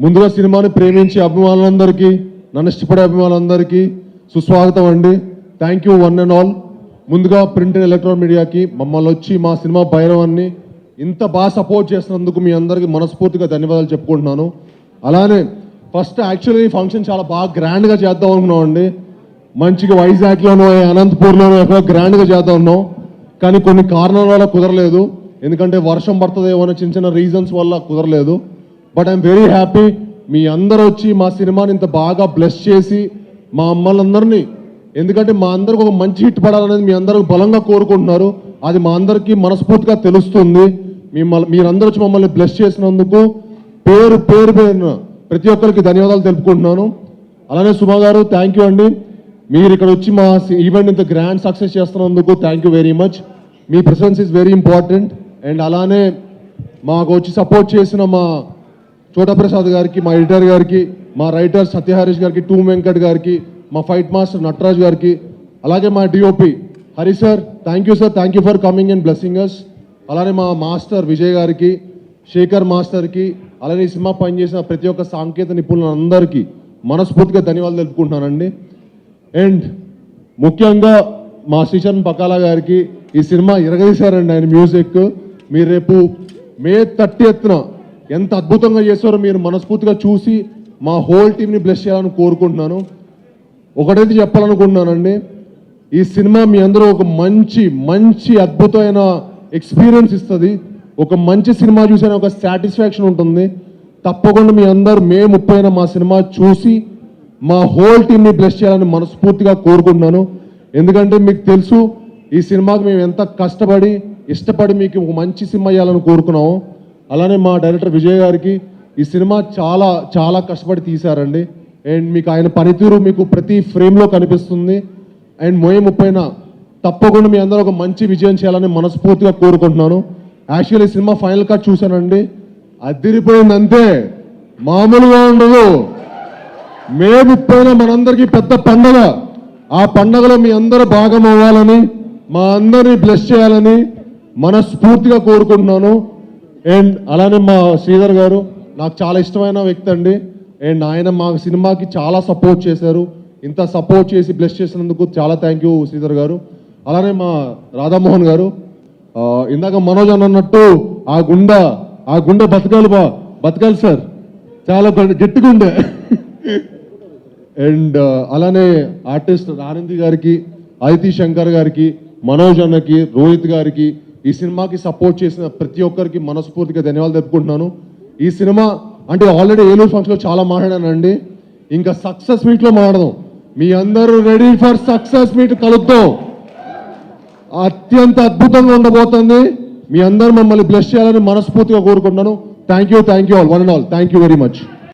ముందుగా సినిమాని ప్రేమించే అభిమానులందరికీ, నన్ను ఇష్టపడే అభిమానులందరికీ సుస్వాగతం అండి. Thank you one and all. ముందుగా ప్రింట్ అండ్ ఎలక్ట్రానిక్ మీడియాకి మమ్మల్ని వచ్చి మా సినిమా భైరవాన్ని ఇంత బాగా సపోర్ట్ చేసినందుకు మీ అందరికీ మనస్ఫూర్తిగా ధన్యవాదాలు చెప్పుకుంటున్నాను. అలానే ఫస్ట్ యాక్చువల్లీ ఈ ఫంక్షన్ చాలా బాగా గ్రాండ్గా చేద్దాం అనుకున్నామండి. మంచిగా వైజాగ్లోనో అనంతపూర్లోనో ఎక్కడో గ్రాండ్గా చేద్దాం ఉన్నాం. కానీ కొన్ని కారణాల వల్ల కుదరలేదు. ఎందుకంటే వర్షం పడుతుందేమో అనే చిన్న చిన్న రీజన్స్ వల్ల కుదరలేదు. బట్ ఐఎమ్ వెరీ హ్యాపీ మీ అందరూ వచ్చి మా సినిమాని ఇంత బాగా బ్లెస్ చేసి మా అమ్మలందరినీ, ఎందుకంటే మా అందరికి ఒక మంచి హిట్ పడాలనేది మీ అందరూ బలంగా కోరుకుంటున్నారు. అది మా అందరికీ మనస్ఫూర్తిగా తెలుస్తుంది. మీరందరూ వచ్చి మమ్మల్ని బ్లెస్ చేసినందుకు పేరు పేరున ప్రతి ఒక్కరికి ధన్యవాదాలు తెలుపుకుంటున్నాను. అలానే సుమా గారు థ్యాంక్ యూ అండి. మీరు ఇక్కడ వచ్చి మా ఈవెంట్ ఇంత గ్రాండ్ సక్సెస్ చేస్తున్నందుకు thank you very much. Me presence is very important. And అలానే మాకు వచ్చి సపోర్ట్ చేసిన మా చోటా ప్రసాద్ గారికి, మా ఎడిటర్ గారికి, మా రైటర్ సత్యహరీష్ గారికి, టూ వెంకట్ గారికి, మా ఫైట్ మాస్టర్ నటరాజ్ గారికి, అలాగే మా DOP Hari sir thank you sir, thank you for coming and blessing us. అలానే మా మాస్టర్ విజయ్ గారికి, శేఖర్ మాస్టర్కి, అలానే ఈ సినిమా పనిచేసిన ప్రతి ఒక్క సాంకేతిక నిపుణులందరికీ మనస్ఫూర్తిగా ధన్యవాదాలు తెలుపుకుంటున్నానండి. అండ్ ముఖ్యంగా మా శ్రీచరణ్ పకాలా గారికి ఈ సినిమా ఇరగదీశారండి ఆయన మ్యూజిక్. మీరు రేపు మే 30న ఎంత అద్భుతంగా చేస్తారో మీరు మనస్ఫూర్తిగా చూసి మా హోల్ టీంని బ్లెస్ చేయాలని కోరుకుంటున్నాను. ఒకటైతే చెప్పాలనుకుంటున్నానండి, ఈ సినిమా మీ అందరూ ఒక మంచి అద్భుతమైన ఎక్స్పీరియన్స్ ఇస్తుంది. ఒక మంచి సినిమా చూసిన ఒక సాటిస్ఫాక్షన్ ఉంటుంది. తప్పకుండా మీ అందరూ మే 30న మా సినిమా చూసి మా హోల్ టీంని బ్లెస్ చేయాలని మనస్ఫూర్తిగా కోరుకుంటున్నాను. ఎందుకంటే మీకు తెలుసు ఈ సినిమాకి మేము ఎంత కష్టపడి ఇష్టపడి మీకు ఒక మంచి సినిమా ఇవ్వాలని కోరుకున్నాము. అలానే మా డైరెక్టర్ విజయ్ గారికి ఈ సినిమా చాలా కష్టపడి తీశారండి. అండ్ మీకు ఆయన పనితీరు మీకు ప్రతి ఫ్రేమ్లో కనిపిస్తుంది. అండ్ మే 30న తప్పకుండా మీ అందరూ ఒక మంచి విజయం చేయాలని మనస్ఫూర్తిగా కోరుకుంటున్నాను. యాక్చువల్లీ సినిమా ఫైనల్ కట్ చూశానండి, అదిరిపోయిందంతే, మామూలుగా ఉండదు. మే 30న మనందరికీ పెద్ద పండగ. ఆ పండగలో మీ అందరూ భాగం అవ్వాలని, మా అందరినీ బ్లెస్ చేయాలని మనస్ఫూర్తిగా కోరుకుంటున్నాను. అండ్ అలానే మా శ్రీధర్ గారు నాకు చాలా ఇష్టమైన వ్యక్తి అండి. అండ్ ఆయన మా సినిమాకి చాలా సపోర్ట్ చేశారు. ఇంత సపోర్ట్ చేసి బ్లెస్ చేసినందుకు చాలా థ్యాంక్ యూ శ్రీధర్ గారు. అలానే మా రాధామోహన్ గారు, ఇందాక మనోజ్ అన్నట్టు ఆ గుండె బతకాలి సార్, చాలా గట్టిగా ఉండే. అండ్ అలానే ఆర్టిస్ట్ ఆనంది గారికి, అదితి శంకర్ గారికి, మనోజ్ అన్నకి, రోహిత్ గారికి, ఈ సినిమాకి సపోర్ట్ చేసిన ప్రతి ఒక్కరికి మనస్ఫూర్తిగా ధన్యవాదాలు చెప్పుకుంటున్నాను. ఈ సినిమా అంటే ఆల్రెడీ ఏలూరు ఫంక్షన్లో చాలా మాట్లాడానండి, ఇంకా సక్సెస్ మీట్లో మాట్లాడదాం. మీ అందరూ రెడీ ఫర్ సక్సెస్ మీట్ కలుద్దాం. అత్యంత అద్భుతంగా ఉండబోతుంది. మీ అందరూ మమ్మల్ని బ్లెస్ చేయాలని మనస్ఫూర్తిగా కోరుకుంటున్నాను. Thank you all, one and all, thank you very much.